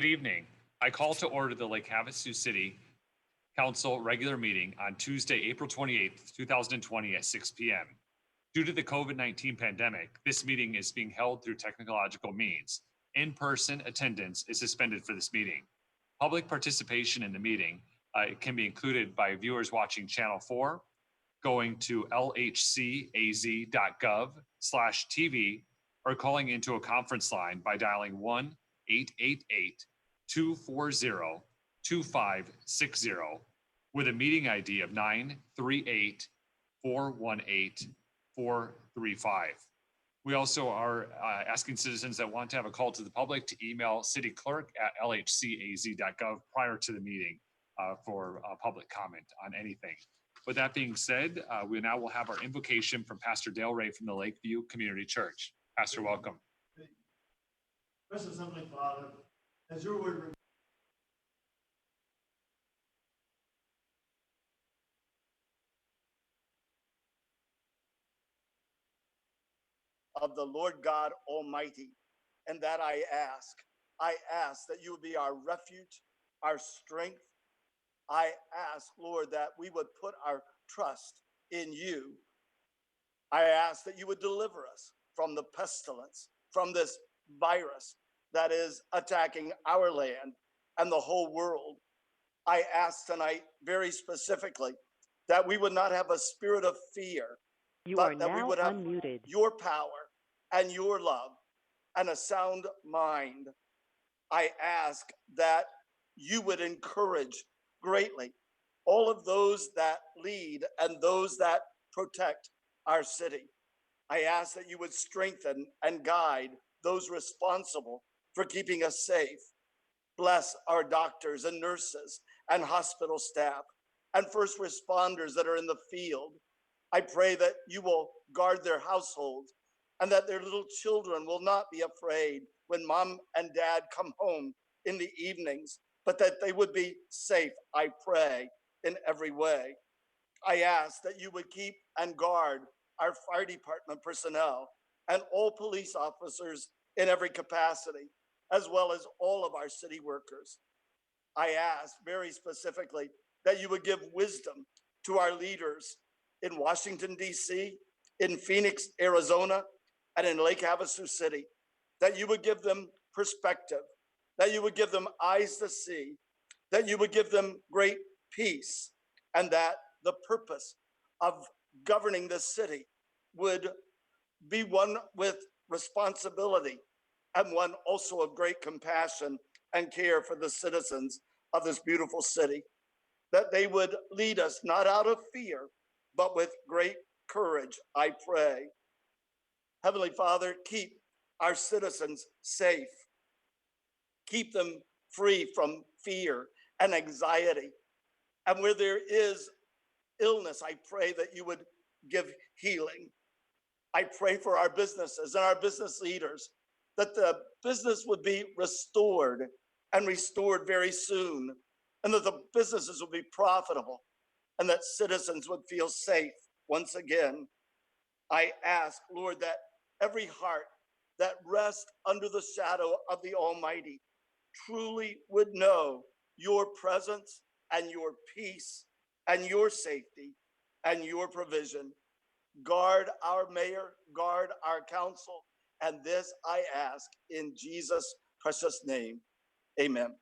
Good evening. I call to order the Lake Havasu City Council regular meeting on Tuesday, April 28th, 2020 at 6 p.m. Due to the COVID-19 pandemic, this meeting is being held through technological means. In-person attendance is suspended for this meeting. Public participation in the meeting can be included by viewers watching Channel 4, going to lhcaz.gov/TV, or calling into a conference line by dialing 1-888-240-2560 with a meeting ID of 938-418-435. We also are asking citizens that want to have a call to the public to email cityclerk@lhcaz.gov prior to the meeting for public comment on anything. With that being said, we now will have our invocation from Pastor Dale Ray from the Lakeview Community Church. Pastor, welcome. Precious Heavenly Father, as your word of the Lord God Almighty, and that I ask that you would be our refuge, our strength. I ask, Lord, that we would put our trust in you. I ask that you would deliver us from the pestilence, from this virus that is attacking our land and the whole world. I ask tonight very specifically that we would not have a spirit of fear, but that we would have your power and your love and a sound mind. I ask that you would encourage greatly all of those that lead and those that protect our city. I ask that you would strengthen and guide those responsible for keeping us safe. Bless our doctors and nurses and hospital staff and first responders that are in the field. I pray that you will guard their households and that their little children will not be afraid when mom and dad come home in the evenings, but that they would be safe, I pray, in every way. I ask that you would keep and guard our fire department personnel and all police officers in every capacity, as well as all of our city workers. I ask very specifically that you would give wisdom to our leaders in Washington, D.C., in Phoenix, Arizona, and in Lake Havasu City, that you would give them perspective, that you would give them eyes to see, that you would give them great peace, and that the purpose of governing this city would be one with responsibility and one also of great compassion and care for the citizens of this beautiful city, that they would lead us not out of fear, but with great courage, I pray. Heavenly Father, keep our citizens safe. Keep them free from fear and anxiety. And where there is illness, I pray that you would give healing. I pray for our businesses and our business leaders, that the business would be restored and restored very soon, and that the businesses would be profitable, and that citizens would feel safe once again. I ask, Lord, that every heart that rests under the shadow of the Almighty truly would know your presence and your peace and your safety and your provision. Guard our mayor, guard our council, and this I ask in Jesus' precious name. Amen.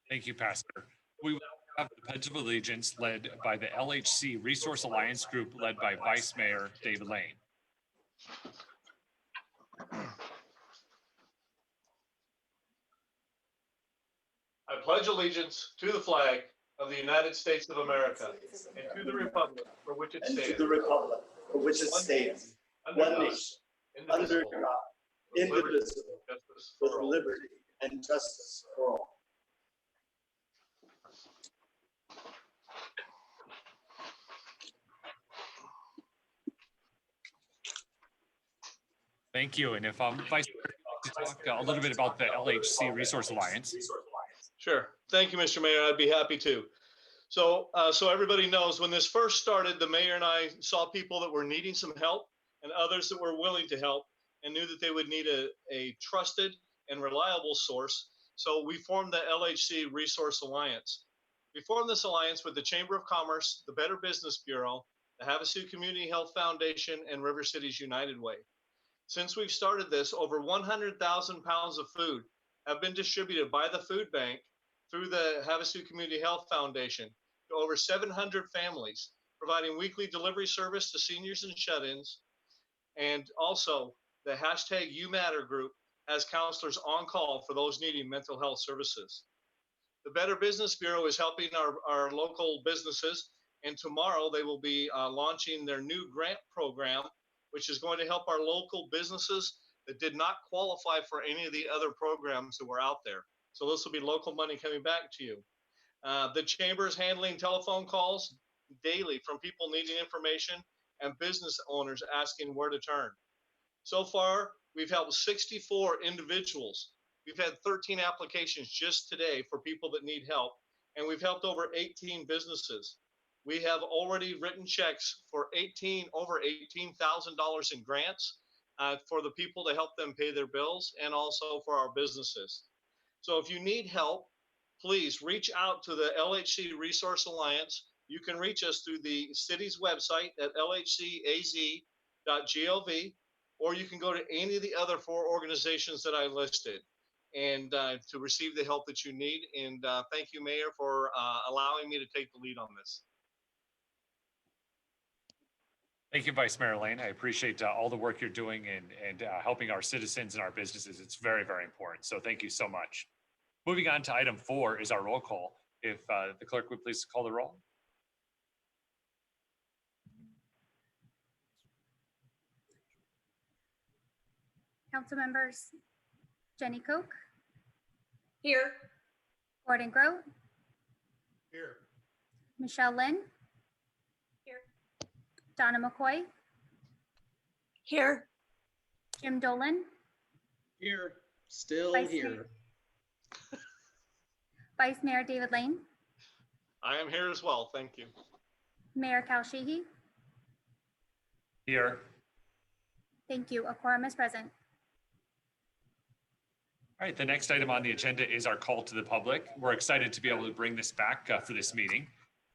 Thank you, Pastor. We will have the Pledge of Allegiance led by the LHC Resource Alliance Group led by Vice Mayor David Lane. I pledge allegiance to the flag of the United States of America and to the republic for which it stands, one nation, under God, indivisible, with liberty and justice for all. Thank you. And if Vice Mayor to talk a little bit about the LHC Resource Alliance. Sure. Thank you, Mr. Mayor. I'd be happy to. So everybody knows when this first started, the mayor and I saw people that were needing some help and others that were willing to help. and knew that they would need a trusted and reliable source. So we formed the LHC Resource Alliance. We formed this alliance with the Chamber of Commerce, the Better Business Bureau, the Havasu Community Health Foundation, and River Cities United Way. Since we've started this, over 100,000 pounds of food have been distributed by the food bank through the Havasu Community Health Foundation to over 700 families, providing weekly delivery service to seniors and shut-ins. And also, the hashtag YouMatter group has counselors on call for those needing mental health services. The Better Business Bureau is helping our local businesses, and tomorrow they will be launching their new grant program, which is going to help our local businesses that did not qualify for any of the other programs that were out there. So this will be local money coming back to you. The chamber is handling telephone calls daily from people needing information and business owners asking where to turn. So far, we've helped 64 individuals. We've had 13 applications just today for people that need help, and we've helped over 18 businesses. We have already written checks for over $18,000 in grants for the people to help them pay their bills and also for our businesses. So if you need help, please reach out to the LHC Resource Alliance. You can reach us through the city's website at lhcaz.gov, or you can go to any of the other 4 organizations that I listed and to receive the help that you need. And thank you, Mayor, for allowing me to take the lead on this. Thank you, Vice Mayor Lane. I appreciate all the work you're doing and helping our citizens and our businesses. It's very, very important. So thank you so much. Moving on to item 4 is our roll call. If the clerk would please call the roll. Council members Jenny Koch, Here. Gordon Grote, Here. Michelle Lynn, Here. Donna McCoy, Here. Jim Dolan, Here, still Vice here. Vice Mayor David Lane, I am here as well. Thank you. Mayor Cal Sheehy. Here. Thank you. A quorum is present. All right, the next item on the agenda is our call to the public. We're excited to be able to bring this back for this meeting.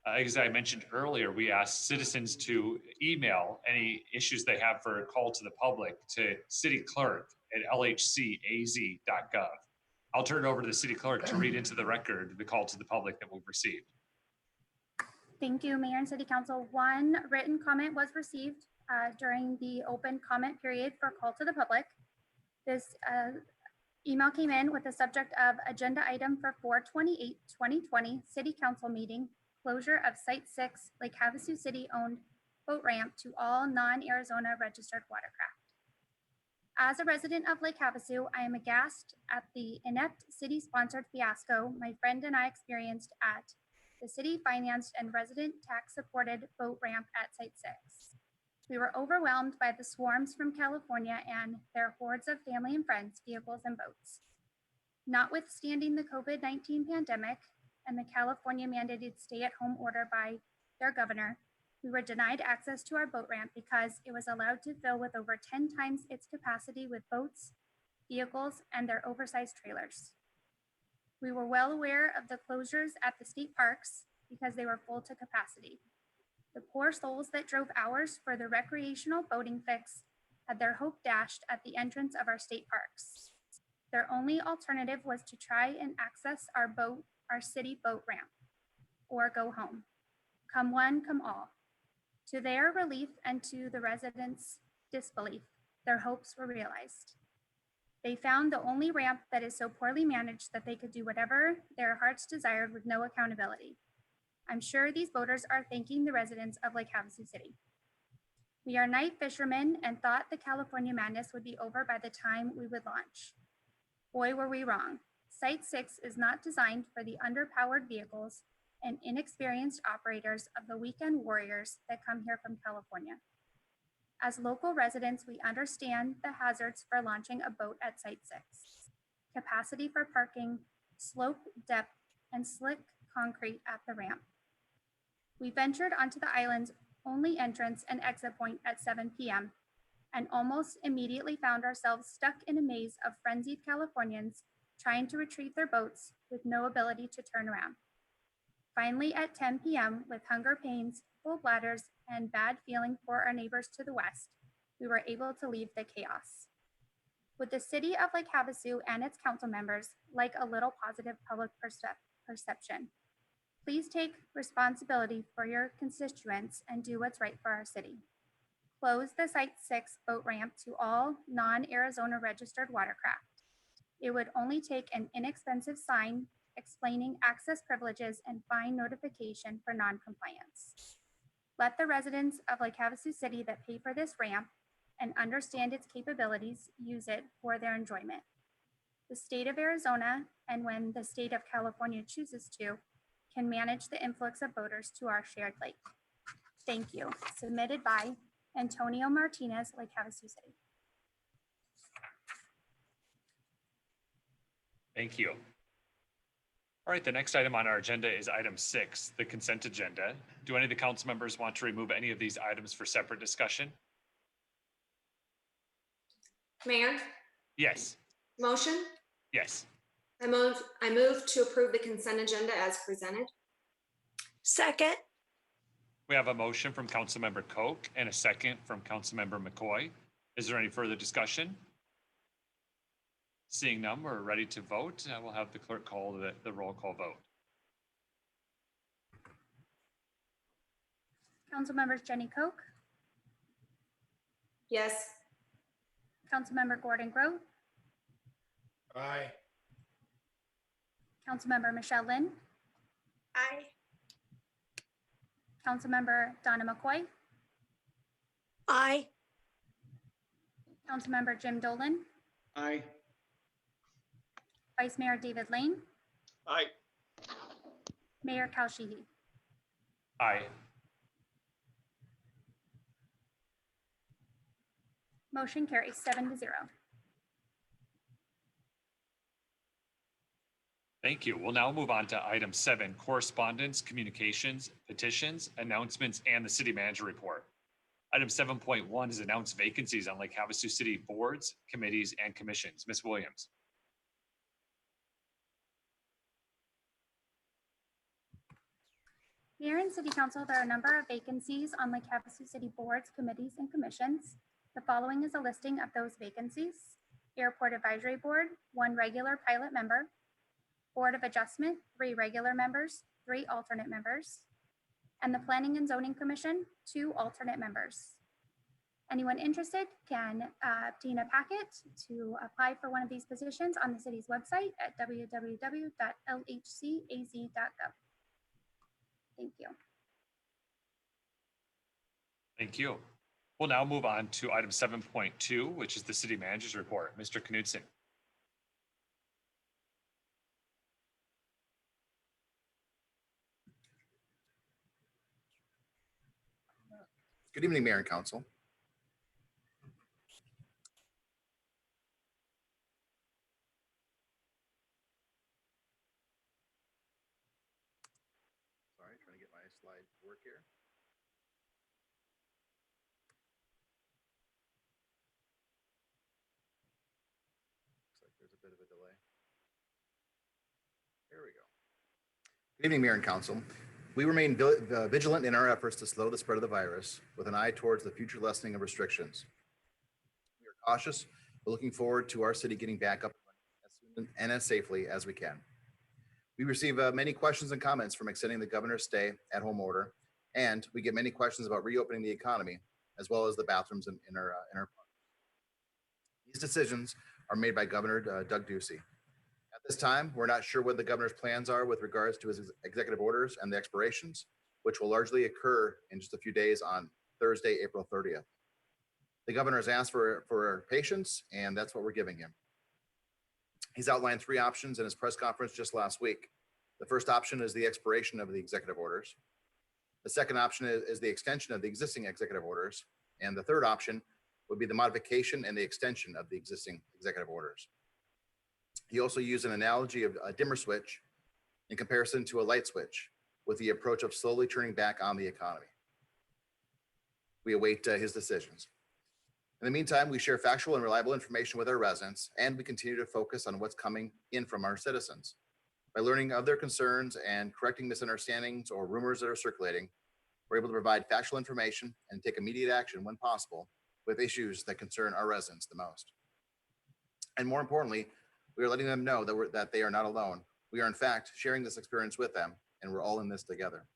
As I mentioned earlier, we asked citizens to email any issues they have for a call to the public to cityclerk@lhcaz.gov. I'll turn it over to the city clerk to read into the record the call to the public that we've received. Thank you, Mayor and City Council. One written comment was received during the open comment period for call to the public. This email came in with the subject of agenda item for 4/28/2020 City Council meeting, closure of Site 6 Lake Havasu City owned boat ramp to all non-Arizona registered watercraft. As a resident of Lake Havasu, I am aghast at the inept city-sponsored fiasco my friend and I experienced at the city-financed and resident tax-supported boat ramp at Site 6. We were overwhelmed by the swarms from California and their hordes of family and friends, vehicles, and boats. Notwithstanding the COVID-19 pandemic and the California mandated stay-at-home order by their governor, we were denied access to our boat ramp because it was allowed to fill with over 10 times its capacity with boats, vehicles, and their oversized trailers. We were well aware of the closures at the state parks because they were full to capacity. The poor souls that drove hours for the recreational boating fix had their hope dashed at the entrance of our state parks. Their only alternative was to try and access our city boat ramp, or go home. Come one, come all. To their relief and to the residents' disbelief, their hopes were realized. They found the only ramp that is so poorly managed that they could do whatever their hearts desired with no accountability. I'm sure these boaters are thanking the residents of Lake Havasu City. We are night fishermen and thought the California madness would be over by the time we would launch. Boy, were we wrong. Site 6 is not designed for the underpowered vehicles and inexperienced operators of the weekend warriors that come here from California. As local residents, we understand the hazards for launching a boat at Site 6. Capacity for parking, slope depth, and slick concrete at the ramp. We ventured onto the island's only entrance and exit point at 7 p.m. and almost immediately found ourselves stuck in a maze of frenzied Californians trying to retrieve their boats with no ability to turn around. Finally, at 10 p.m., with hunger pains, full bladders, and bad feeling for our neighbors to the west, we were able to leave the chaos. Would the city of Lake Havasu and its council members like a little positive public perception? Please take responsibility for your constituents and do what's right for our city. Close the Site 6 boat ramp to all non-Arizona registered watercraft. It would only take an inexpensive sign explaining access privileges and fine notification for non-compliance. Let the residents of Lake Havasu City that pay for this ramp and understand its capabilities use it for their enjoyment. The state of Arizona, and when the state of California chooses to, can manage the influx of boaters to our shared lake. Thank you. Submitted by Antonio Martinez, Lake Havasu City. Thank you. All right, the next item on our agenda is item 6, the consent agenda. Do any of the council members want to remove any of these items for separate discussion? Mayor, Yes. motion? Yes. I move to approve the consent agenda as presented. Second. We have a motion from Councilmember Koch and a second from Councilmember McCoy. Is there any further discussion? Seeing none, we're ready to vote. I will have the clerk call the roll call vote. Council members Jenny Koch, Yes. Councilmember Gordon Grove, Aye. Councilmember Michelle Lynn, Aye. Councilmember Donna McCoy, Aye. Councilmember Jim Dolan, Aye. Vice Mayor David Lane, Aye. Mayor Kal Sheehy. Aye. Motion carries 7-0. Thank you. We'll now move on to item 7, correspondence, communications, petitions, announcements, and the city manager report. Item 7.1 is announced vacancies on Lake Havasu City boards, committees, and commissions. Ms. Williams. Mayor and City Council, there are a number of vacancies on Lake Havasu City boards, committees, and commissions. The following is a listing of those vacancies. Airport Advisory Board, 1 regular pilot member. Board of Adjustment, 3 regular members, 3 alternate members. And the Planning and Zoning Commission, 2 alternate members. Anyone interested can obtain a packet to apply for one of these positions on the city's website at www.lhcaz.gov. Thank you. Thank you. We'll now move on to item 7.2, which is the city manager's report. Mr. Knudsen. Good evening, Mayor and Council. Sorry, trying to get my slide to work here. Looks like there's a bit of a delay. There we go. Good evening, Mayor and Council. We remain vigilant in our efforts to slow the spread of the virus with an eye towards the future lessening of restrictions. We are cautious, but looking forward to our city getting back up as soon and as safely as we can. We receive many questions and comments from extending the governor's stay-at-home order, and we get many questions about reopening the economy, as well as the bathrooms in our parks. These decisions are made by Governor Doug Ducey. At this time, we're not sure what the governor's plans are with regards to his executive orders and the expirations, which will largely occur in just a few days on Thursday, April 30th. The governor has asked for patience, and that's what we're giving him. He's outlined 3 options in his press conference just last week. The first option is the expiration of the executive orders. The second option is the extension of the existing executive orders. And the third option would be the modification and the extension of the existing executive orders. He also used an analogy of a dimmer switch in comparison to a light switch, with the approach of slowly turning back on the economy. We await his decisions. In the meantime, we share factual and reliable information with our residents, and we continue to focus on what's coming in from our citizens. By learning of their concerns and correcting misunderstandings or rumors that are circulating, we're able to provide factual information and take immediate action when possible with issues that concern our residents the most. And more importantly, we are letting them know that they are not alone. We are in fact sharing this experience with them, and we're all in this together.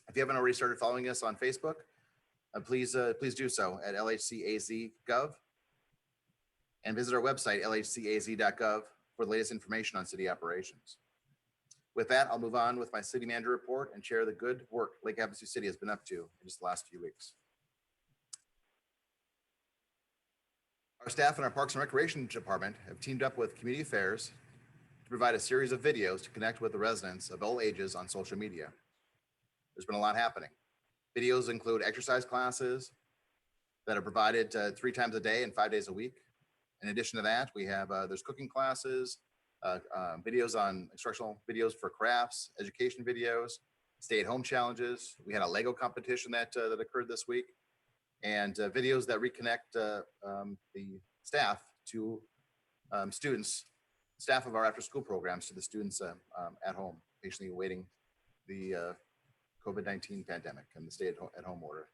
If you haven't already started following us on Facebook, please do so at LHCAZ.gov and visit our website, lhcaz.gov, for the latest information on city operations. With that, I'll move on with my city manager report and share the good work Lake Havasu City has been up to in just the last few weeks. Our staff in our Parks and Recreation Department have teamed up with Community Affairs to provide a series of videos to connect with the residents of all ages on social media. There's been a lot happening. Videos include exercise classes that are provided 3 times a day and 5 days a week. In addition to that, we have there's cooking classes, videos on instructional videos for crafts, education videos, stay-at-home challenges. We had a Lego competition that occurred this week, and videos that reconnect the staff to students, staff of our after-school programs to the students at home, patiently awaiting the COVID-19 pandemic and the stay-at-home order.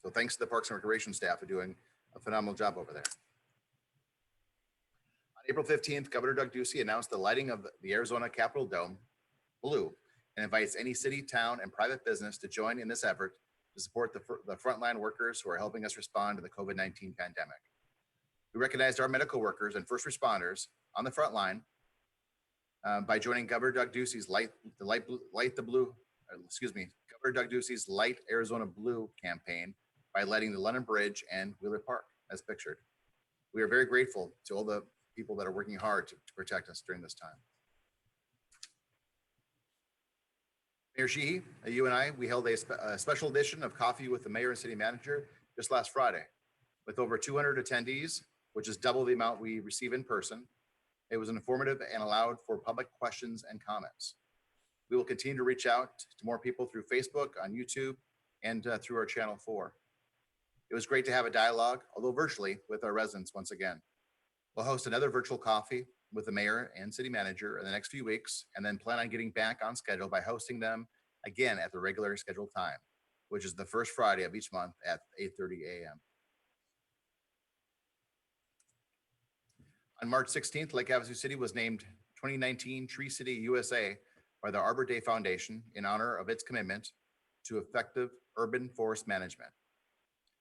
So thanks to the Parks and Recreation staff for doing a phenomenal job over there. On April 15th, Governor Doug Ducey announced the lighting of the Arizona Capitol Dome blue and invites any city, town, and private business to join in this effort to support the frontline workers who are helping us respond to the COVID-19 pandemic. We recognized our medical workers and first responders on the front line by joining Governor Doug Ducey's Governor Doug Ducey's Light Arizona Blue campaign by lighting the London Bridge and Wheeler Park as pictured. We are very grateful to all the people that are working hard to protect us during this time. Mayor Sheehy, you and I, we held a special edition of Coffee with the Mayor and City Manager just last Friday. With over 200 attendees, which is double the amount we receive in person. It was informative and allowed for public questions and comments. We will continue to reach out to more people through Facebook, on YouTube, and through our Channel 4. It was great to have a dialogue, although virtually, with our residents once again. We'll host another virtual coffee with the mayor and city manager in the next few weeks, and then plan on getting back on schedule by hosting them again at the regular scheduled time, which is the first Friday of each month at 8:30 a.m. On March 16th, Lake Havasu City was named 2019 Tree City USA by the Arbor Day Foundation in honor of its commitment to effective urban forest management.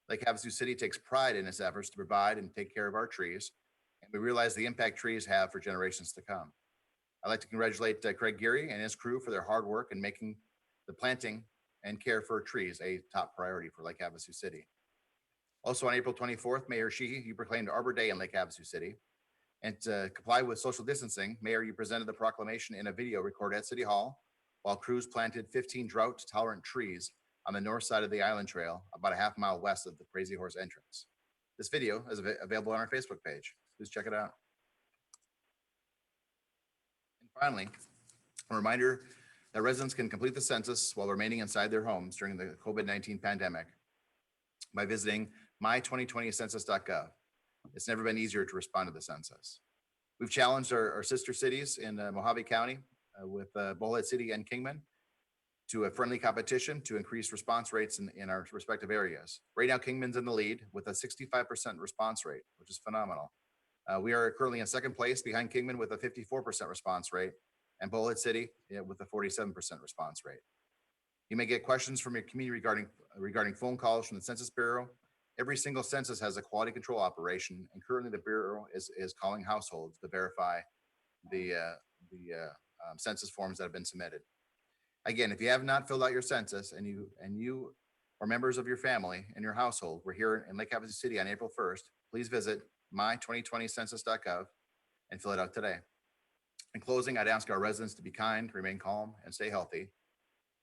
Lake Havasu City takes pride in its efforts to provide and take care of our trees, and we realize the impact trees have for generations to come. I'd like to congratulate Craig Geary and his crew for their hard work in making the planting and care for trees a top priority for Lake Havasu City. Also on April 24th, Mayor Sheehy, you proclaimed Arbor Day in Lake Havasu City. And to comply with social distancing, Mayor, you presented the proclamation in a video recorded at City Hall while crews planted 15 drought-tolerant trees on the north side of the Island Trail, about a half mile west of the Crazy Horse entrance. This video is available on our Facebook page. Please check it out. And finally, a reminder that residents can complete the census while remaining inside their homes during the COVID-19 pandemic by visiting my2020census.gov. It's never been easier to respond to the census. We've challenged our sister cities in Mojave County with Bullhead City and Kingman to a friendly competition to increase response rates in our respective areas. Right now, Kingman's in the lead with a 65% response rate, which is phenomenal. We are currently in second place behind Kingman with a 54% response rate, and Bullhead City with a 47% response rate. You may get questions from your community regarding phone calls from the Census Bureau. Every single census has a quality control operation, and currently the Bureau is calling households to verify the census forms that have been submitted. Again, if you have not filled out your census and you or members of your family and your household were here in Lake Havasu City on April 1st, please visit my2020census.gov and fill it out today. In closing, I'd ask our residents to be kind, remain calm, and stay healthy.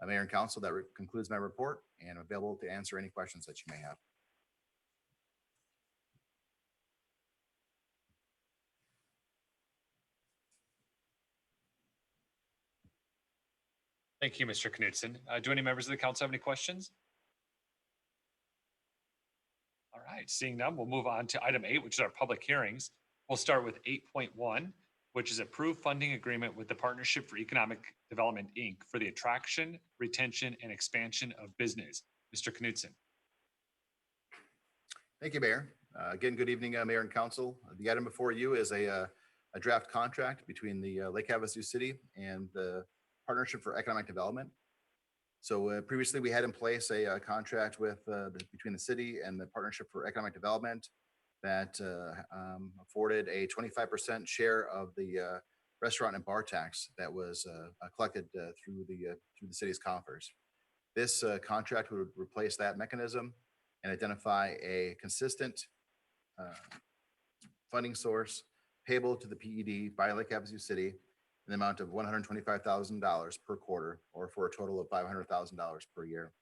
Mayor and Council, that concludes my report, and I'm available to answer any questions that you may have. Thank you, Mr. Knudsen. Do any members of the council have any questions? right, seeing none, we'll move on to item 8, which is our public hearings. We'll start with 8.1, which is approved funding agreement with the Partnership for Economic Development, Inc. for the attraction, retention, and expansion of business. Mr. Knudsen. Thank you, Mayor. Again, good evening, Mayor and Council. The item before you is a draft contract between the Lake Havasu City and the Partnership for Economic Development. So previously, we had in place a contract with between the city and the Partnership for Economic Development that afforded a 25% share of the restaurant and bar tax that was collected through the city's coffers. This contract would replace that mechanism and identify a consistent funding source payable to the PED by Lake Havasu City in the amount of $125,000 per quarter, or for a total of $500,000 per year.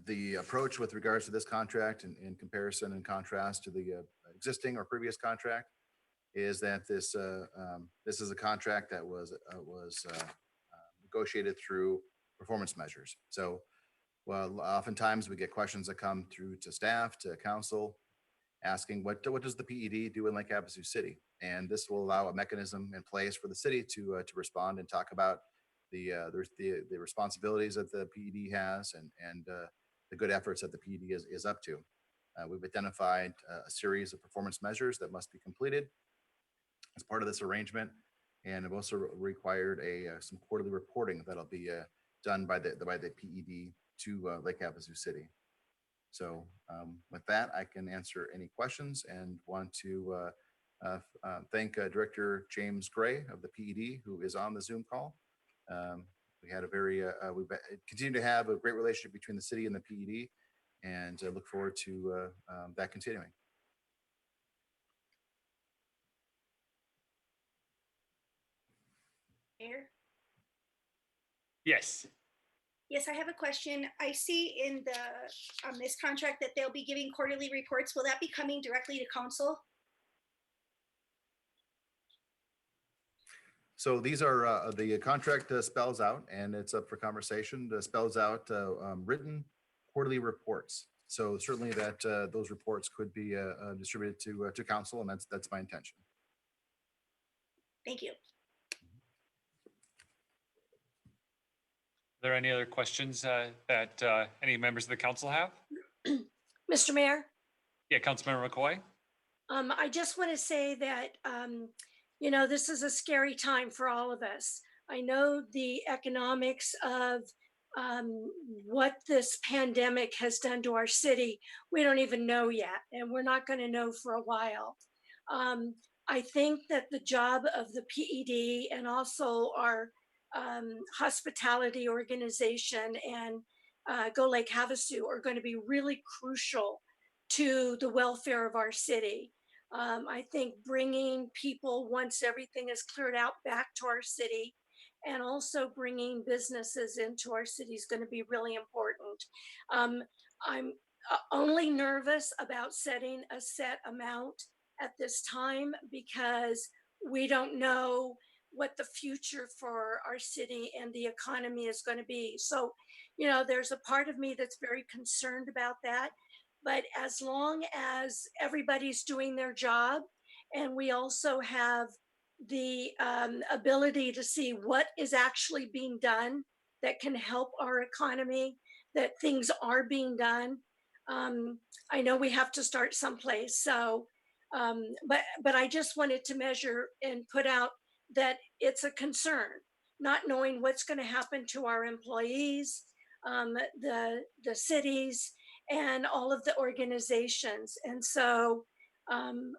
The approach with regards to this contract in comparison and contrast to the existing or previous contract is that this is a contract that was negotiated through performance measures. So, well, oftentimes we get questions that come through to staff, to council, asking what does the PED do in Lake Havasu City? And this will allow a mechanism in place for the city to respond and talk about the responsibilities that the PED has and the good efforts that the PED is up to. We've identified a series of performance measures that must be completed as part of this arrangement, and have also required some quarterly reporting that'll be done by the PED to Lake Havasu City. So with that, I can answer any questions and want to thank Director James Gray of the PED, who is on the Zoom call. We had we've continued to have a great relationship between the city and the PED, and look forward to that continuing. Mayor? Yes. Yes, I have a question. I see in the this contract that they'll be giving quarterly reports. Will that be coming directly to council? So these are the contract spells out, and it's up for conversation, spells out written quarterly reports. So certainly that those reports could be distributed to council, and that's my intention. Thank you. Are there any other questions that any members of the council have? Mr. Mayor, Yeah, Councilmember McCoy. I just want to say that, this is a scary time for all of us. I know the economics of what this pandemic has done to our city. We don't even know yet, and we're not going to know for a while. I think that the job of the PED and also our hospitality organization and Go Lake Havasu are going to be really crucial to the welfare of our city. I think bringing people, once everything is cleared out, back to our city, and also bringing businesses into our city is going to be really important. I'm only nervous about setting a set amount at this time because we don't know what the future for our city and the economy is going to be. So, there's a part of me that's very concerned about that. But as long as everybody's doing their job, and we also have the ability to see what is actually being done that can help our economy, that things are being done. I know we have to start someplace. So, but I just wanted to measure and put out that it's a concern, not knowing what's going to happen to our employees, the cities, and all of the organizations. And so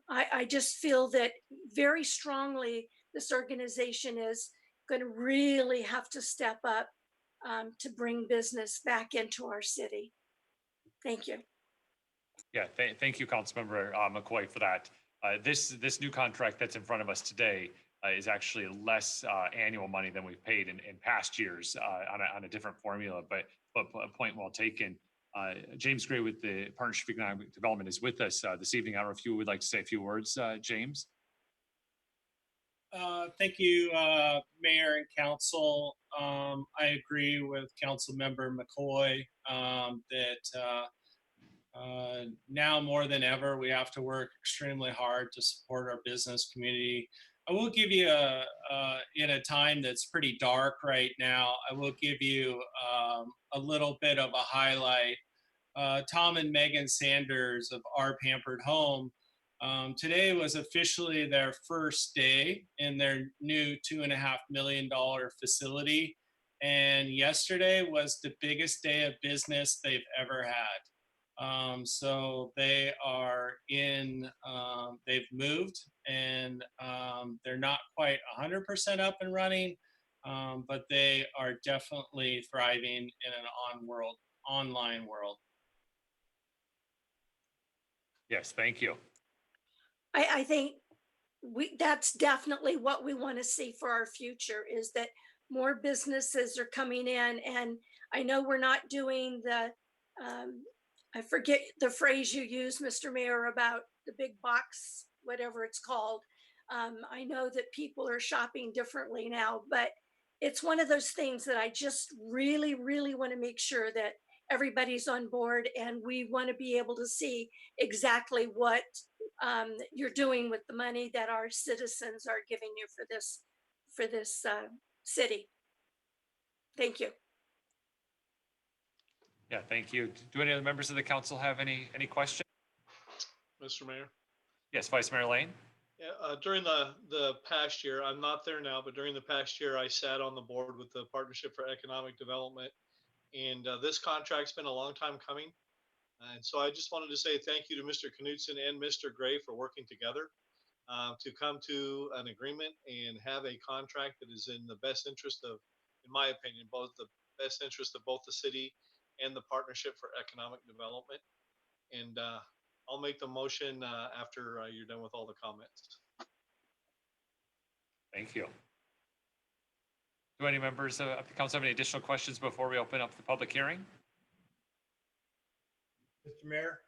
I just feel that very strongly this organization is going to really have to step up to bring business back into our city. Thank you. Yeah, thank you, Councilmember McCoy, for that. This new contract that's in front of us today is actually less annual money than we've paid in past years on a different formula, but a point well taken. James Gray with the Partnership for Economic Development is with us this evening. I don't know if you would like to say a few words, James. Thank you, Mayor and Council. I agree with Councilmember McCoy that Now more than ever, we have to work extremely hard to support our business community. I will give you in a time that's pretty dark right now, I will give you a little bit of a highlight. Tom and Megan Sanders of Our Pampered Home. Today was officially their first day in their new $2.5 million facility. And yesterday was the biggest day of business they've ever had. So they are they've moved and they're not quite 100% up and running, but they are definitely thriving in an online world. Yes, thank you. I think that's definitely what we want to see for our future, is that more businesses are coming in. And I know we're not doing I forget the phrase you use, Mr. Mayor, about the big box, whatever it's called. I know that people are shopping differently now, but it's one of those things that I just really, really want to make sure that everybody's on board, and we want to be able to see exactly what you're doing with the money that our citizens are giving you for this city. Thank you. Yeah, thank you. Do any other members of the council have any questions? Mr. Mayor. Yes, Vice Mayor Lane. Yeah, during the past year, I'm not there now, but during the past year, I sat on the board with the Partnership for Economic Development, and this contract's been a long time coming. And so I just wanted to say thank you to Mr. Knudsen and Mr. Gray for working together to come to an agreement and have a contract that is in the best interest of, in my opinion, both the best interest of both the city and the Partnership for Economic Development. And I'll make the motion after you're done with all the comments. Thank you. Do any members of the council have any additional questions before we open up the public hearing? Mr. Mayor,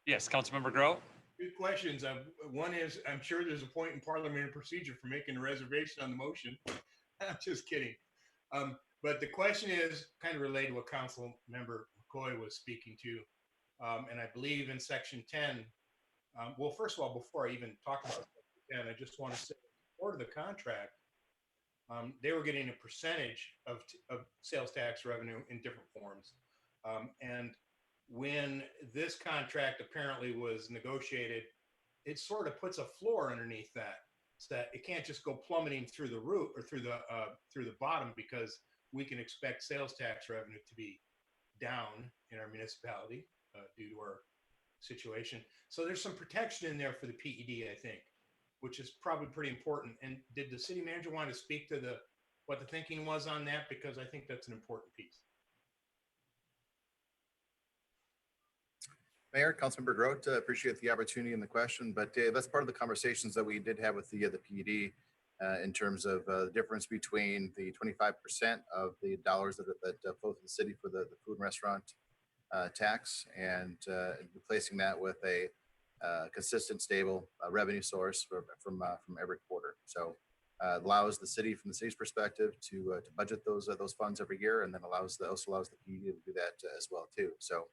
Yes, Councilmember Grow. good questions. One is, I'm sure there's a point in parliamentary procedure for making a reservation on the motion. I'm just kidding. But the question is kind of related to what Council Member McCoy was speaking to. And I believe in section 10, well, first of all, before I even talk about section 10, I just want to say, part of the contract, they were getting a percentage of sales tax revenue in different forms. And when this contract apparently was negotiated, it sort of puts a floor underneath that, so that it can't just go plummeting through the roof or through the bottom, because we can expect sales tax revenue to be down in our municipality due to our situation. So there's some protection in there for the PED, I think, which is probably pretty important. And did the city manager want to speak to what the thinking was on that? Because I think that's an important piece. Mayor, Councilmember Grote, appreciate the opportunity and the question, but that's part of the conversations that we did have with the PED in terms of the difference between the 25% of the dollars that flow to the city for the food and restaurant tax, and replacing that with a consistent, stable revenue source from every quarter. So allows the city, from the city's perspective, to budget those funds every year, and then also allows the PED to do that as well too. So.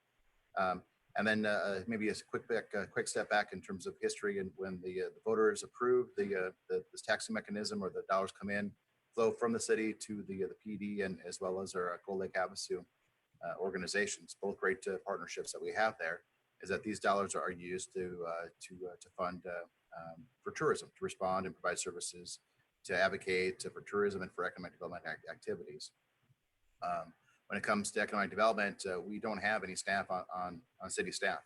And then maybe a quick step back in terms of history, and when the voters approved this taxing mechanism, or the dollars come in, flow from the city to the PD, and as well as our Gold Lake Havasu organizations, both great partnerships that we have there, is that these dollars are used to fund for tourism, to respond and provide services, to advocate for tourism and for economic development activities. When it comes to economic development, we don't have any staff on city staff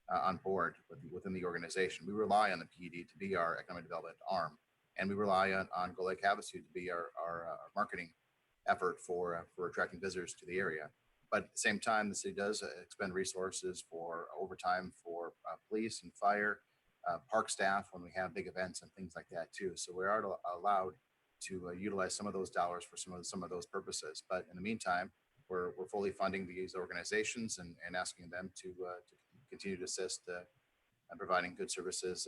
on board within the organization. We rely on the PED to be our economic development arm, and we rely on Gold Lake Havasu to be our marketing effort for attracting visitors to the area. But at the same time, the city does expend resources for overtime for police and fire, park staff when we have big events and things like that too. So we are allowed to utilize some of those dollars for some of those purposes. But in the meantime, we're fully funding these organizations and asking them to continue to assist in providing good services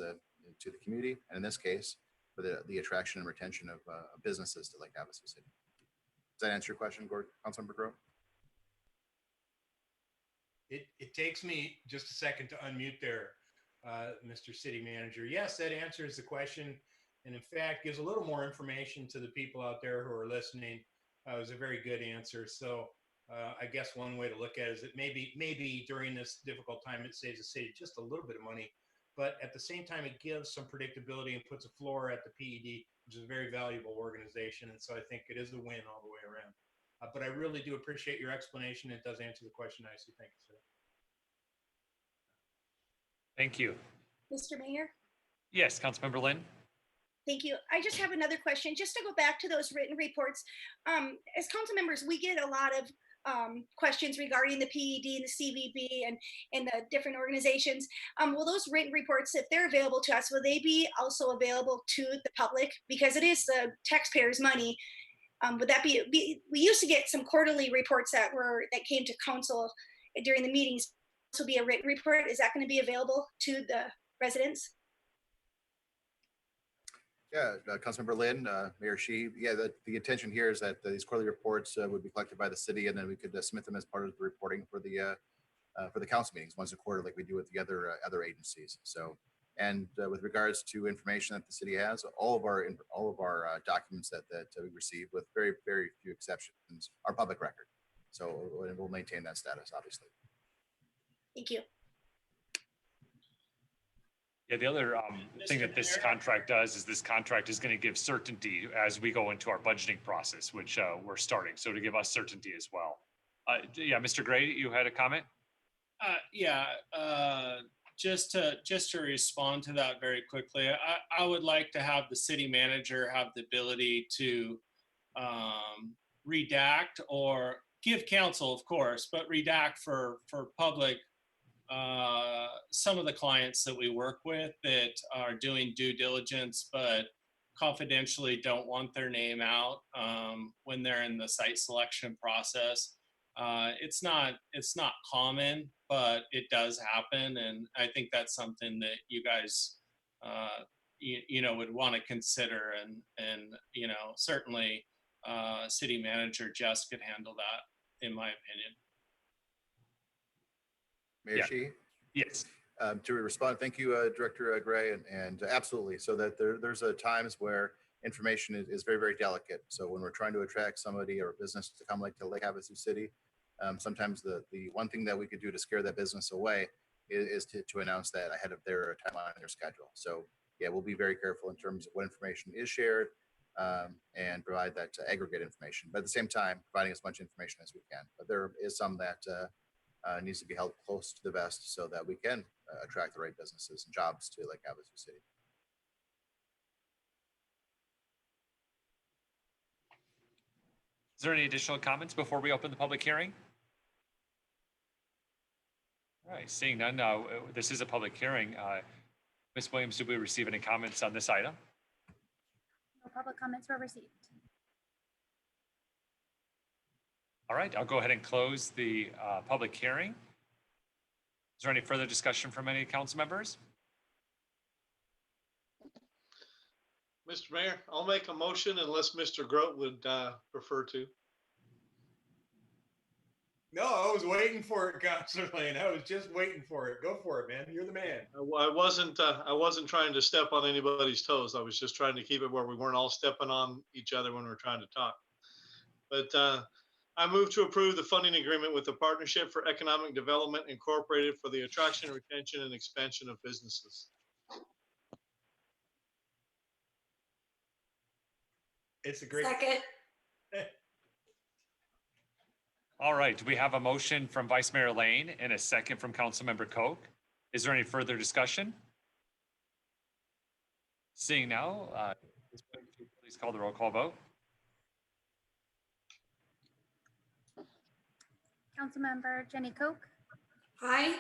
to the community, and in this case, for the attraction and retention of businesses to Lake Havasu City. Does that answer your question, Councilmember Grote? It takes me just a second to unmute there, Mr. City Manager. Yes, that answers the question, and in fact gives a little more information to the people out there who are listening. It was a very good answer. So I guess one way to look at it is that maybe during this difficult time, it saves the city just a little bit of money, but at the same time, it gives some predictability and puts a floor at the PED, which is a very valuable organization. And so I think it is a win all the way around. But I really do appreciate your explanation. It does answer the question nicely. Thank you, sir. Thank you. Mr. Mayor, Yes, Councilmember Lynn. thank you. I just have another question, just to go back to those written reports. As council members, we get a lot of questions regarding the PED and the CVB and the different organizations. Will those written reports, if they're available to us, will they be also available to the public? Because it is the taxpayers' money. Would that be, we used to get some quarterly reports that came to council during the meetings. This will be a written report. Is that going to be available to the residents? Yeah, Councilmember Lynn, Mayor Shi, yeah, the intention here is that these quarterly reports would be collected by the city, and then we could submit them as part of the reporting for the council meetings once a quarter, like we do with the other agencies. So, and with regards to information that the city has, all of our documents that we receive, with very few exceptions, are public record. So we'll maintain that status, obviously. Thank you. Yeah, the other thing that this contract does is this contract is going to give certainty as we go into our budgeting process, which we're starting. So to give us certainty as well. Yeah, Mr. Gray, you had a comment? Just to respond to that very quickly, I would like to have the city manager have the ability to redact or give counsel, of course, but redact for public some of the clients that we work with that are doing due diligence, but confidentially don't want their name out when they're in the site selection process. It's not common, but it does happen, and I think that's something that you guys would want to consider, and certainly city manager Jess could handle that, in my opinion. Mayor Shi? Yes. To respond, thank you, Director Gray, and absolutely. So that there's times where information is very delicate. So when we're trying to attract somebody or a business to come to Lake Havasu City, sometimes the one thing that we could do to scare that business away is to announce that ahead of their timeline and their schedule. So yeah, we'll be very careful in terms of what information is shared and provide that aggregate information. But at the same time, providing as much information as we can. But there is some that needs to be held close to the vest so that we can attract the right businesses and jobs to Lake Havasu City. Is there any additional comments before we open the public hearing? All right, seeing none, this is a public hearing. Ms. Williams, did we receive any comments on this item? No public comments were received. All right, I'll go ahead and close the public hearing. Is there any further discussion from any council members? Mr. Mayor, I'll make a motion unless Mr. Grote would prefer to. No, I was waiting for it, Councilor Lane. I was just waiting for it. Go for it, man. You're the man. I wasn't trying to step on anybody's toes. I was just trying to keep it where we weren't all stepping on each other when we're trying to talk. But I move to approve the funding agreement with the Partnership for Economic Development Incorporated for the attraction, retention, and expansion of businesses. It's a great. Second. All right, do we have a motion from Vice Mayor Lane and a second from Councilmember Koch? Is there any further discussion? Seeing now, please call the roll call vote. Councilmember Jenny Koch, Aye.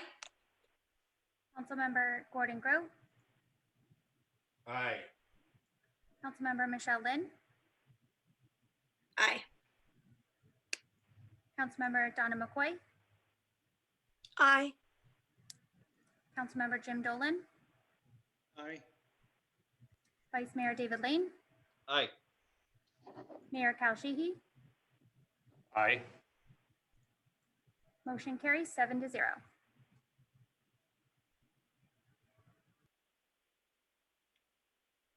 Councilmember Gordon Grote, Aye. Councilmember Michelle Lynn, Aye. Councilmember Donna McCoy, Aye. Councilmember Jim Dolan, Aye. Vice Mayor David Lane, Aye. Mayor Kal Sheehy. Aye. Motion carries 7-0.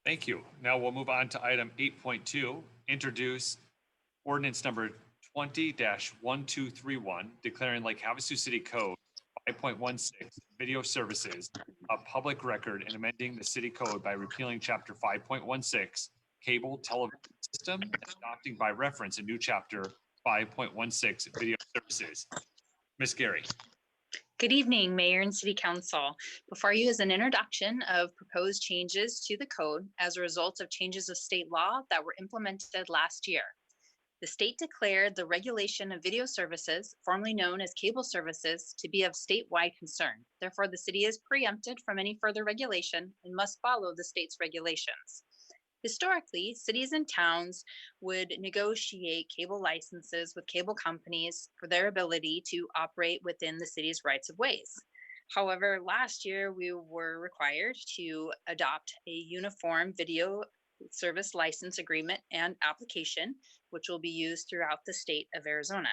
Thank you. Now we'll move on to item 8.2, introduce ordinance number 20-1231, declaring Lake Havasu City Code 5.16 video services a public record and amending the city code by repealing chapter 5.16 cable television system and adopting by reference a new chapter 5.16 video services. Ms. Gary. Good evening, Mayor and City Council. Before you is an introduction of proposed changes to the code as a result of changes of state law that were implemented last year. The state declared the regulation of video services, formerly known as cable services, to be of statewide concern. Therefore, the city is preempted from any further regulation and must follow the state's regulations. Historically, cities and towns would negotiate cable licenses with cable companies for their ability to operate within the city's rights of ways. However, last year we were required to adopt a uniform video service license agreement and application, which will be used throughout the state of Arizona.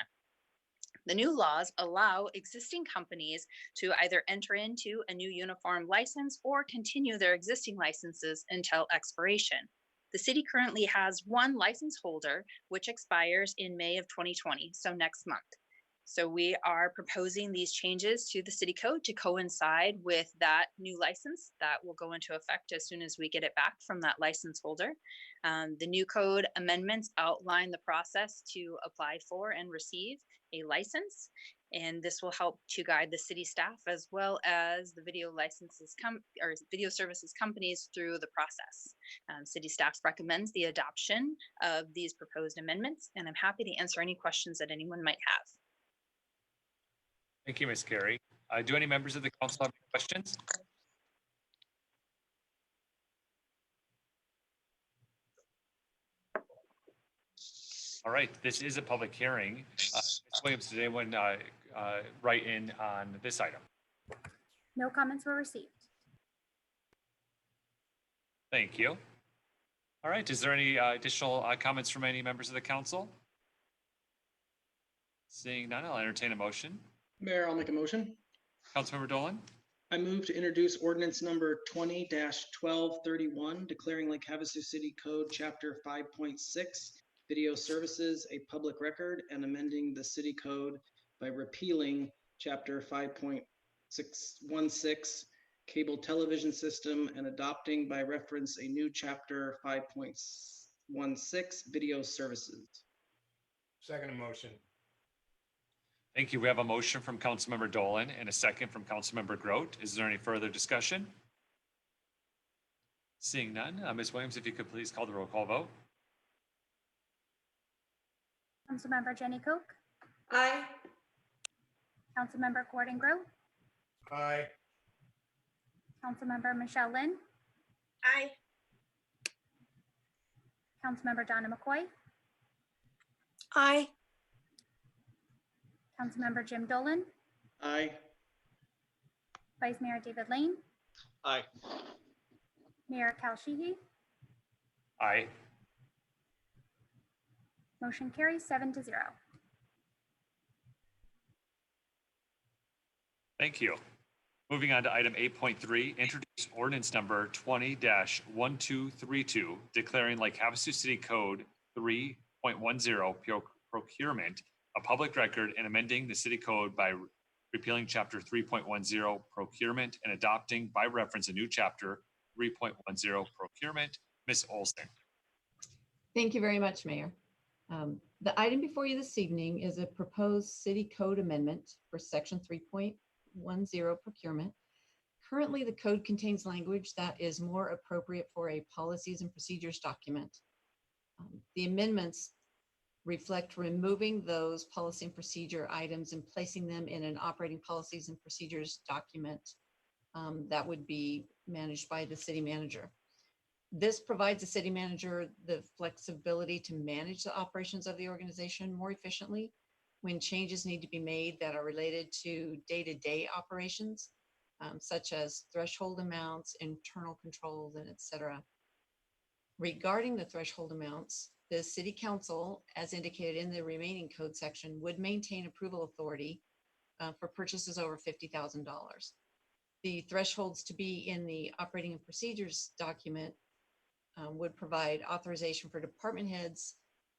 The new laws allow existing companies to either enter into a new uniform license or continue their existing licenses until expiration. The city currently has one license holder, which expires in May of 2020, so next month. So we are proposing these changes to the city code to coincide with that new license that will go into effect as soon as we get it back from that license holder. The new code amendments outline the process to apply for and receive a license, and this will help to guide the city staff as well as the video video services companies through the process. City staff recommends the adoption of these proposed amendments, and I'm happy to answer any questions that anyone might have. Thank you, Ms. Carey. Do any members of the council have any questions? All right, this is a public hearing. Ms. Williams, did anyone write in on this item? No comments were received. Thank you. All right, is there any additional comments from any members of the council? Seeing none, I'll entertain a motion. Mayor, I'll make a motion. Councilmember Dolan? I move to introduce ordinance number 20-1231, declaring Lake Havasu City Code Chapter 5.6, video services a public record, and amending the city code by repealing Chapter 5.616, cable television system, and adopting by reference a new Chapter 5.16, video services. Second motion. Thank you. We have a motion from Councilmember Dolan and a second from Councilmember Grote. Is there any further discussion? Seeing none, Ms. Williams, if you could please call the roll call vote. Councilmember Jenny Koch, Aye. Councilmember Gordon Grote, Aye. Councilmember Michelle Lynn, Aye. Councilmember Donna McCoy, Aye. Councilmember Jim Dolan, Aye. Vice Mayor David Lane, Aye. Mayor Cal Sheehy. Aye. Motion carries 7-0. Thank you. Moving on to item 8.3, introduce ordinance number 20-1232, declaring Lake Havasu City Code 3.10 procurement a public record and amending the city code by repealing chapter 3.10 procurement and adopting by reference a new chapter 3.10 procurement. Ms. Olson. Thank you very much, Mayor. The item before you this evening is a proposed city code amendment for section 3.10 procurement. Currently, the code contains language that is more appropriate for a policies and procedures document. The amendments reflect removing those policy and procedure items and placing them in an operating policies and procedures document that would be managed by the city manager. This provides the city manager the flexibility to manage the operations of the organization more efficiently when changes need to be made that are related to day-to-day operations, such as threshold amounts, internal controls, and etc. Regarding the threshold amounts, the City Council, as indicated in the remaining code section, would maintain approval authority for purchases over $50,000. The thresholds to be in the operating and procedures document would provide authorization for department heads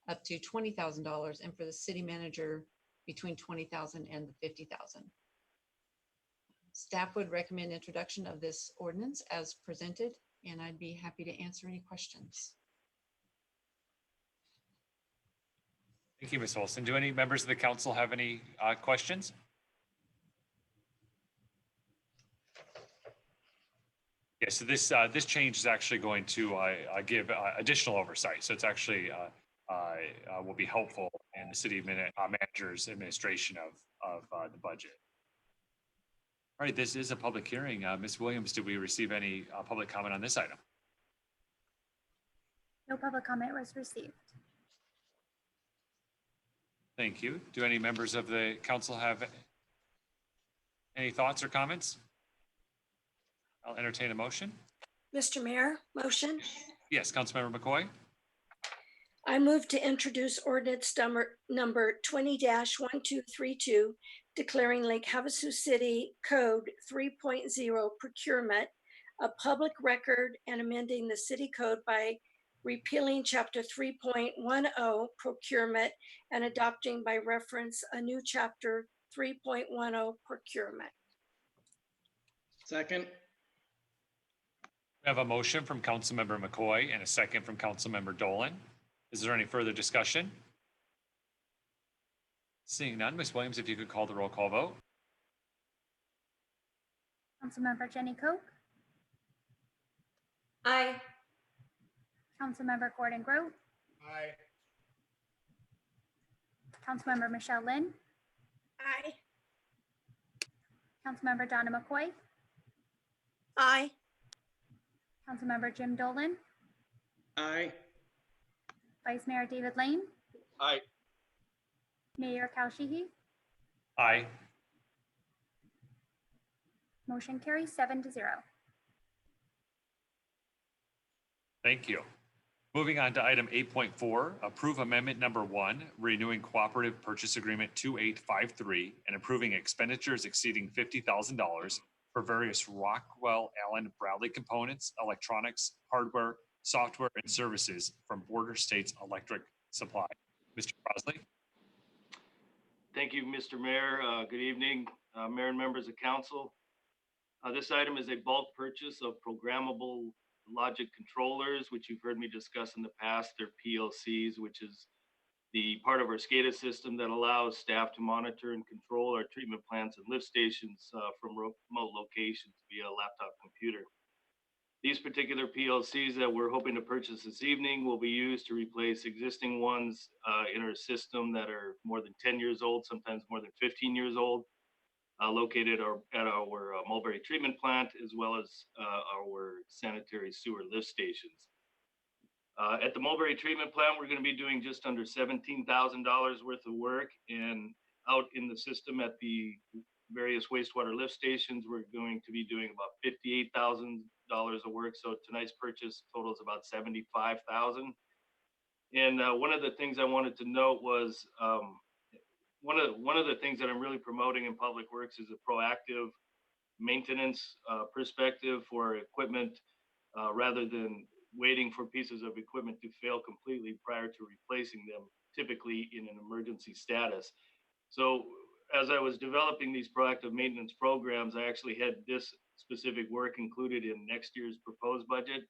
up to $20,000 and for the city manager between $20,000 and the $50,000. Staff would recommend introduction of this ordinance as presented, and I'd be happy to answer any questions. Thank you, Ms. Olson. Do any members of the council have any questions? Yeah, so this change is actually going to give additional oversight. So it's actually will be helpful in the city manager's administration of the budget. All right, this is a public hearing. Ms. Williams, did we receive any public comment on this item? No public comment was received. Thank you. Do any members of the council have any thoughts or comments? I'll entertain a motion. Mr. Mayor, motion. Yes, Councilmember McCoy. I move to introduce ordinance number 20-1232, declaring Lake Havasu City Code 3.0 procurement a public record and amending the city code by repealing chapter 3.10 procurement and adopting by reference a new chapter 3.10 procurement. Second. We have a motion from Councilmember McCoy and a second from Councilmember Dolan. Is there any further discussion? Seeing none, Ms. Williams, if you could call the roll call vote. Councilmember Jenny Coke, Aye. Councilmember Gordon Grote, Aye. Councilmember Michelle Lynn, Aye. Councilmember Donna McCoy, Aye. Councilmember Jim Dolan, Aye. Vice Mayor David Lane, Aye. Mayor Kal Sheehy. Aye. Motion carries 7-0. Thank you. Moving on to item 8.4, approve amendment number 1, renewing cooperative purchase agreement 2853 and approving expenditures exceeding $50,000 for various Rockwell Allen Bradley components, electronics, hardware, software, and services from Border States Electric Supply. Mr. Crosley. Thank you, Mr. Mayor. Good evening, Mayor and members of council. This item is a bulk purchase of programmable logic controllers, which you've heard me discuss in the past. They're PLCs, which is the part of our SCADA system that allows staff to monitor and control our treatment plants and lift stations from remote locations via a laptop computer. These particular PLCs that we're hoping to purchase this evening will be used to replace existing ones in our system that are more than 10 years old, sometimes more than 15 years old, located at our Mulberry treatment plant, as well as our sanitary sewer lift stations. At the Mulberry treatment plant, we're going to be doing just under $17,000 worth of work, and out in the system at the various wastewater lift stations, we're going to be doing about $58,000 of work. So tonight's purchase totals about $75,000. And one of the things I wanted to note was one of the things that I'm really promoting in Public Works is a proactive maintenance perspective for equipment rather than waiting for pieces of equipment to fail completely prior to replacing them, typically in an emergency status. So as I was developing these proactive maintenance programs, I actually had this specific work included in next year's proposed budget.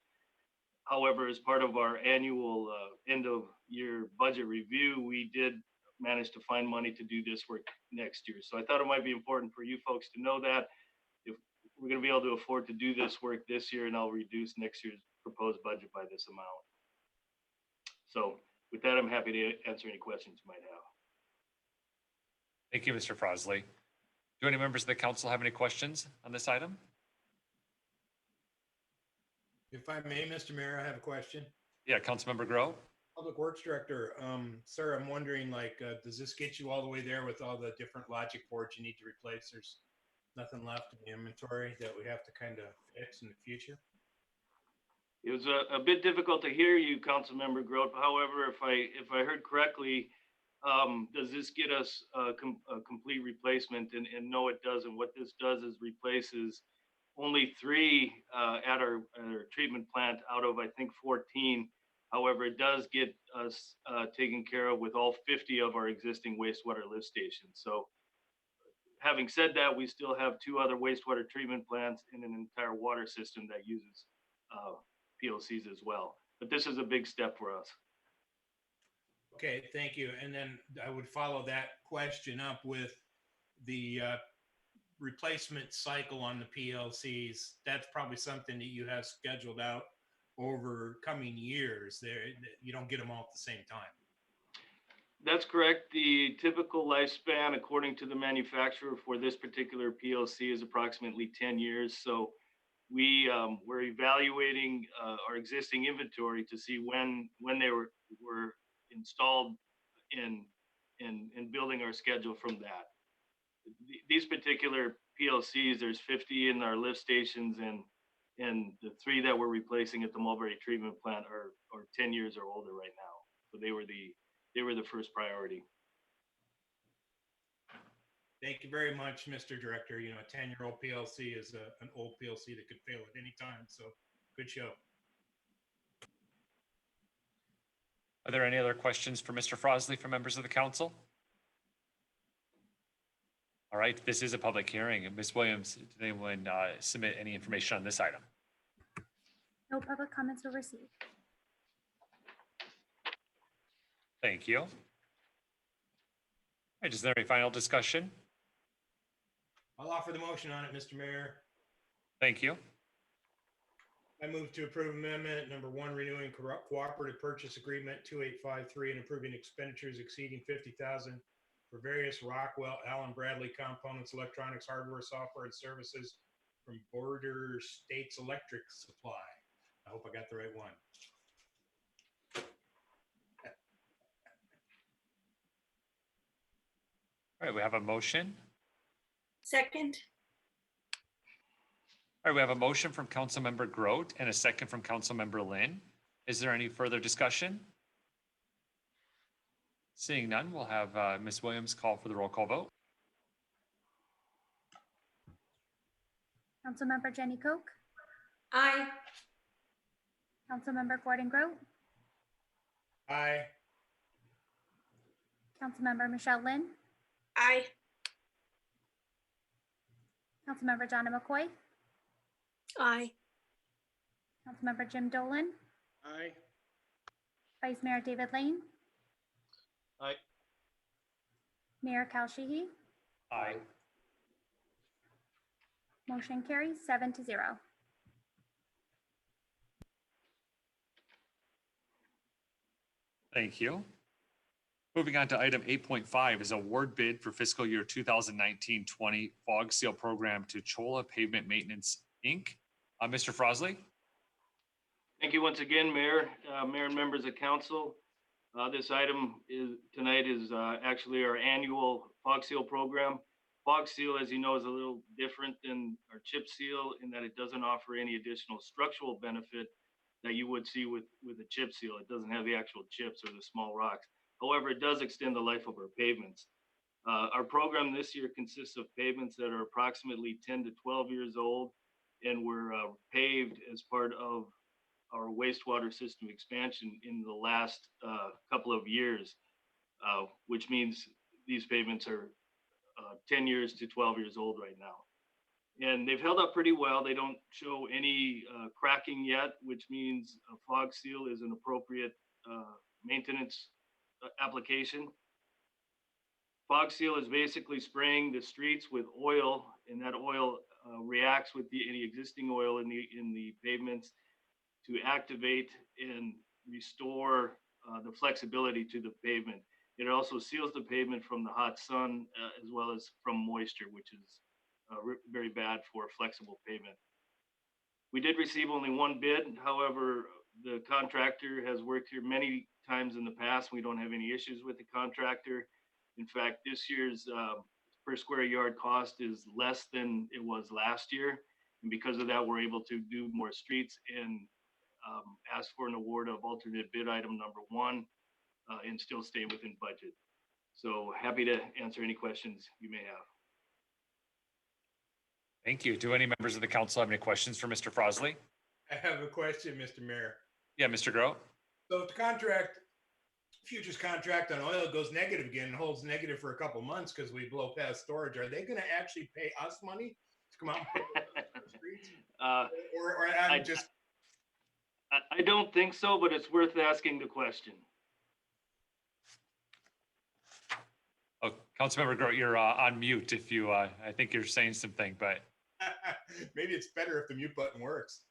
However, as part of our annual end of year budget review, we did manage to find money to do this work next year. So I thought it might be important for you folks to know that if we're going to be able to afford to do this work this year, and I'll reduce next year's proposed budget by this amount. So with that, I'm happy to answer any questions you might have. Thank you, Mr. Frosley. Do any members of the council have any questions on this item? If I may, Mr. Mayor, I have a question. Yeah, Councilmember Grow. Public Works Director, sir, I'm wondering, does this get you all the way there with all the different logic boards you need to replace? There's nothing left in the inventory that we have to kind of fix in the future? It was a bit difficult to hear you, Councilmember Grote. However, if I heard correctly, does this get us a complete replacement? And no, it doesn't. What this does is replaces only 3 at our treatment plant out of, I think, 14. However, it does get us taken care of with all 50 of our existing wastewater lift stations. So having said that, we still have 2 other wastewater treatment plants and an entire water system that uses PLCs as well. But this is a big step for us. Okay, thank you. And then I would follow that question up with the replacement cycle on the PLCs. That's probably something that you have scheduled out over coming years. There, you don't get them all at the same time. That's correct. The typical lifespan, according to the manufacturer for this particular PLC, is approximately 10 years. So we're evaluating our existing inventory to see when they were installed and building our schedule from that. These particular PLCs, there's 50 in our lift stations, and the 3 that we're replacing at the Mulberry treatment plant are 10 years or older right now. So they were the first priority. Thank you very much, Mr. Director. You know, a 10-year-old PLC is an old PLC that could fail at any time. So good show. Are there any other questions for Mr. Frosley from members of the council? All right, this is a public hearing. Ms. Williams, did anyone submit any information on this item? No public comments were received. Thank you. All right, is there any final discussion? I'll offer the motion on it, Mr. Mayor. Thank you. I move to approve amendment number 1, renewing cooperative purchase agreement 2853 and approving expenditures exceeding $50,000 for various Rockwell Allen Bradley components, electronics, hardware, software, and services from Border States Electric Supply. I hope I got the right one. All right, we have a motion. Second. All right, we have a motion from Councilmember Grote and a second from Councilmember Lynn. Is there any further discussion? Seeing none, we'll have Ms. Williams call for the roll call vote. Councilmember Jenny Koch, Aye. Councilmember Gordon Grote, Aye. Councilmember Michelle Lynn, Aye. Councilmember Donna McCoy, Aye. Councilmember Jim Dolan, Aye. Vice Mayor David Lane, Aye. Mayor Cal Sheehy. Aye. Motion carries 7-0. Thank you. Moving on to item 8.5 is award bid for fiscal year 2019-20 fog seal program to Cholla Pavement Maintenance, Inc. Mr. Frosley? Thank you once again, Mayor, Mayor and members of council. This item tonight is actually our annual fog seal program. Fog seal, as you know, is a little different than our chip seal in that it doesn't offer any additional structural benefit that you would see with a chip seal. It doesn't have the actual chips or the small rocks. However, it does extend the life of our pavements. Our program this year consists of pavements that are approximately 10 to 12 years old and were paved as part of our wastewater system expansion in the last couple of years, which means these pavements are 10 years to 12 years old right now. And they've held up pretty well. They don't show any cracking yet, which means a fog seal is an appropriate maintenance application. Fog seal is basically spraying the streets with oil, and that oil reacts with any existing oil in the pavements to activate and restore the flexibility to the pavement. It also seals the pavement from the hot sun as well as from moisture, which is very bad for flexible pavement. We did receive only one bid. However, the contractor has worked here many times in the past. We don't have any issues with the contractor. In fact, this year's per square yard cost is less than it was last year. And because of that, we're able to do more streets and ask for an award of alternate bid item number 1 and still stay within budget. So happy to answer any questions you may have. Thank you. Do any members of the council have any questions for Mr. Frosley? I have a question, Mr. Mayor. Yeah, Mr. Grow? So if the contract, futures contract on oil goes negative again and holds negative for a couple months because we blow past storage, are they going to actually pay us money to come out and put it on the streets? Or I'm just. I don't think so, but it's worth asking the question. Oh, Councilmember Grow, you're on mute if you, I think you're saying something, but. Maybe it's better if the mute button works.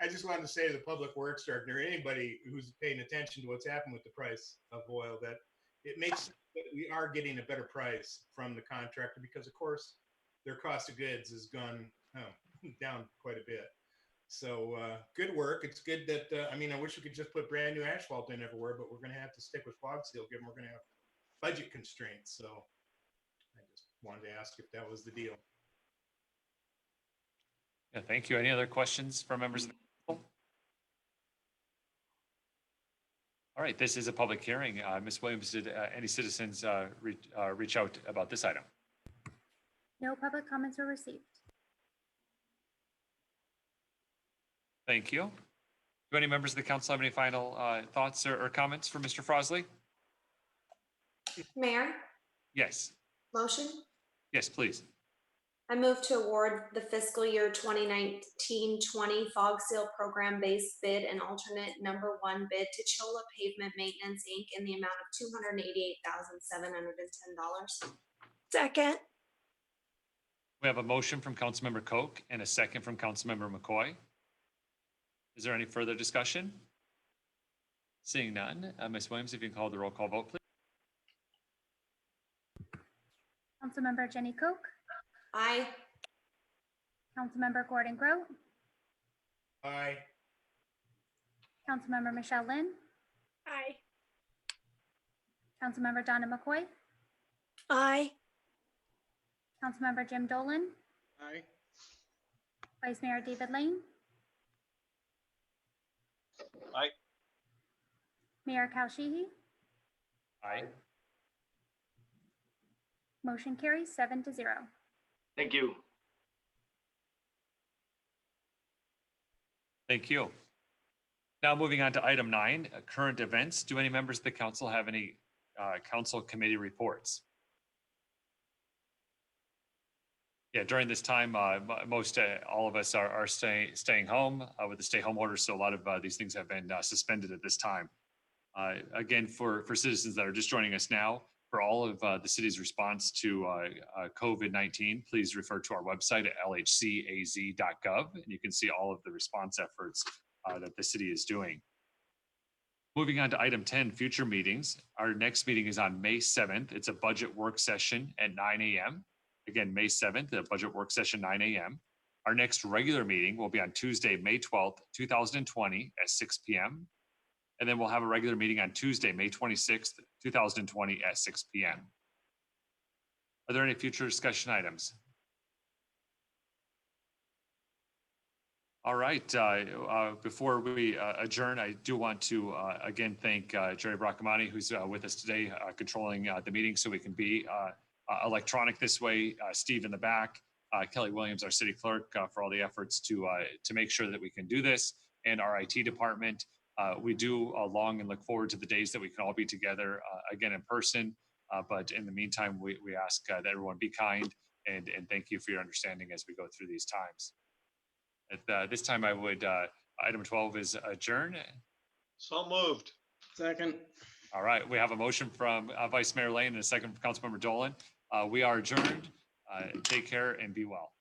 I just wanted to say to the Public Works Director, anybody who's paying attention to what's happened with the price of oil, that it makes sense that we are getting a better price from the contractor because, of course, their cost of goods has gone down quite a bit. So good work. It's good that, I mean, I wish we could just put brand new asphalt in everywhere, but we're going to have to stick with fog seal given we're going to have budget constraints. So I just wanted to ask if that was the deal. Yeah, thank you. Any other questions from members of the council? All right, this is a public hearing. Ms. Williams, did any citizens reach out about this item? No public comments were received. Thank you. Do any members of the council have any final thoughts or comments for Mr. Frosley? Mayor, Yes. motion? Yes, please. I move to award the fiscal year 2019-20 Fog Seal Program base bid and alternate number 1 bid to Chola Pavement Maintenance, Inc. in the amount of $288,710. Second. We have a motion from Councilmember Koch and a second from Councilmember McCoy. Is there any further discussion? Seeing none, Ms. Williams, if you can call the roll call vote, please. Councilmember Jenny Koch, Aye. Councilmember Gordon Grow, Aye. Councilmember Michelle Lynn, Aye. Councilmember Donna McCoy, Aye. Councilmember Jim Dolan, Aye. Vice Mayor David Lane, Aye. Mayor Kal Sheehy. Aye. Motion carries 7-0. Thank you. Thank you. Now moving on to item 9, current events. Do any members of the council have any council committee reports? Yeah, during this time, most all of us are staying home with the stay home order. So a lot of these things have been suspended at this time. Again, for citizens that are just joining us now, for all of the city's response to COVID-19, please refer to our website at lhcaz.gov, and you can see all of the response efforts that the city is doing. Moving on to item 10, future meetings. Our next meeting is on May 7th. It's a budget work session at 9 a.m. Again, May 7th, a budget work session, 9 a.m. Our next regular meeting will be on Tuesday, May 12th, 2020 at 6 p.m. And then we'll have a regular meeting on Tuesday, May 26th, 2020 at 6 p.m. Are there any future discussion items? All right, before we adjourn, I do want to again thank Jerry Bracamani, who's with us today, controlling the meeting so we can be electronic this way. Steve in the back, Kelly Williams, our city clerk, for all the efforts to make sure that we can do this, and our IT department. We do long and look forward to the days that we can all be together again in person. But in the meantime, we ask that everyone be kind and thank you for your understanding as we go through these times. At this time, I would, item 12 is adjourn. So moved. Second. All right, we have a motion from Vice Mayor Lane and a second from Councilmember Dolan. We are adjourned. Take care and be well.